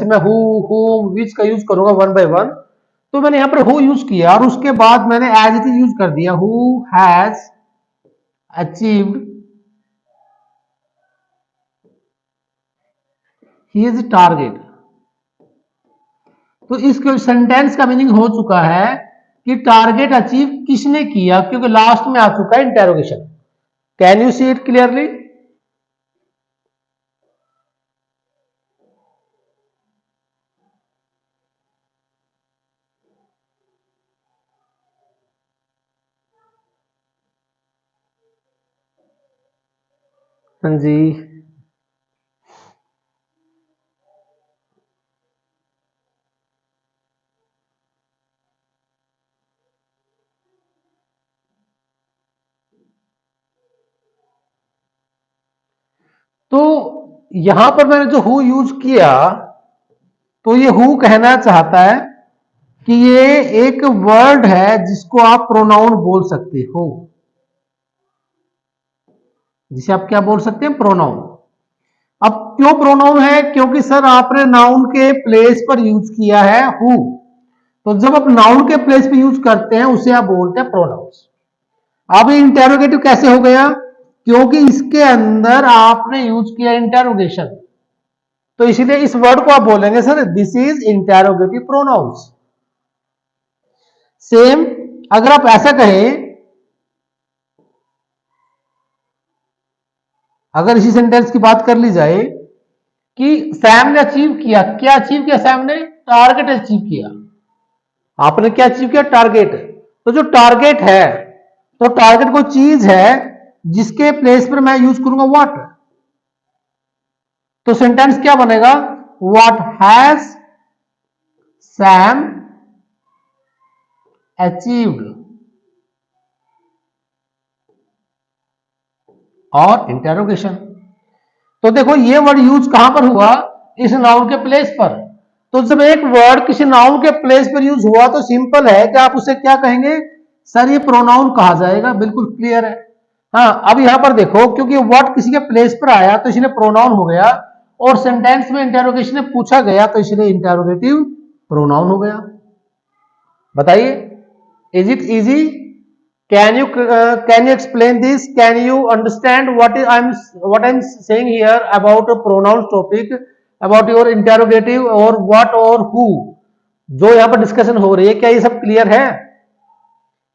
मैं हु, हुम, विच का यूज करूंगा वन बाय वन, तो मैंने यहां पर हु यूज किया और उसके बाद मैंने एज इट इज यूज कर दिया, who has achieved his target. तो इस सेंटेंस का मीनिंग हो चुका है कि टारगेट अचीव किसने किया, क्योंकि लास्ट में आ चुका है interrogation. Can you see it clearly? हाँ जी, तो यहां पर मैंने जो हु यूज किया, तो ये हु कहना चाहता है कि ये एक वर्ड है जिसको आप प्रोनाउन बोल सकते हो, जिसे आप क्या बोल सकते हैं, प्रोनाउन। अब क्यों प्रोनाउन है? क्योंकि सर आपने नाउन के प्लेस पर यूज किया है हु, तो जब आप नाउन के प्लेस पे यूज करते हैं उसे आप बोलते हैं प्रोनाउंस। अब इंटेरोगेटिव कैसे हो गया? क्योंकि इसके अंदर आपने यूज किया इंटेरोगेशन, तो इसीलिए इस वर्ड को आप बोलेंगे sir this is interrogative pronounce. Same अगर आप ऐसा कहें, अगर इसी सेंटेंस की बात कर ली जाए कि सैम ने अचीव किया, क्या अचीव किया सैम ने? टारगेट अचीव किया। आपने क्या अचीव किया? टारगेट। तो जो टारगेट है, तो टारगेट कोई चीज है जिसके प्लेस पर मैं यूज करूंगा व्हाट, तो सेंटेंस क्या बनेगा? व्हाट हैज सैम अचीव्ड, और इंटेरोगेशन। तो देखो ये वर्ड यूज कहां पर हुआ? इस नाउन के प्लेस पर। तो जब एक वर्ड किसी नाउन के प्लेस पर यूज हुआ तो सिंपल है कि आप उसे क्या कहेंगे? सर ये प्रोनाउन कहा जाएगा, बिल्कुल क्लियर है। हाँ, अब यहां पर देखो, क्योंकि वर्ड किसी के प्लेस पर आया तो इसलिए प्रोनाउन हो गया, और सेंटेंस में इंटेरोगेशन में पूछा गया तो इसलिए इंटेरोगेटिव प्रोनाउन हो गया। बताइए, is it easy? Can you explain this? Can you understand what I'm saying here about a pronouns topic, about your interrogative or what or who, जो यहां पर डिस्कशन हो रही है, क्या ये सब क्लियर है?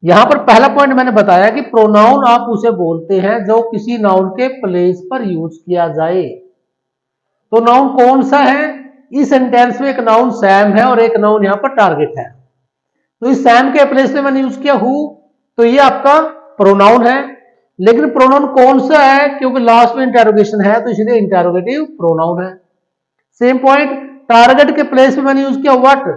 यहां पर पहला पॉइंट मैंने बताया कि प्रोनाउन आप उसे बोलते हैं जो किसी नाउन के प्लेस पर यूज किया जाए। तो नाउन कौन सा है? इस सेंटेंस में एक नाउन सैम है और एक नाउन यहां पर टारगेट है, तो इस सैम के प्लेस में मैंने यूज किया हु, तो ये आपका प्रोनाउन है। लेकिन प्रोनाउन कौन सा है? क्योंकि लास्ट में इंटेरोगेशन है तो इसलिए इंटेरोगेटिव प्रोनाउन है। सेम पॉइंट, टारगेट के प्लेस में मैंने यूज किया व्हाट,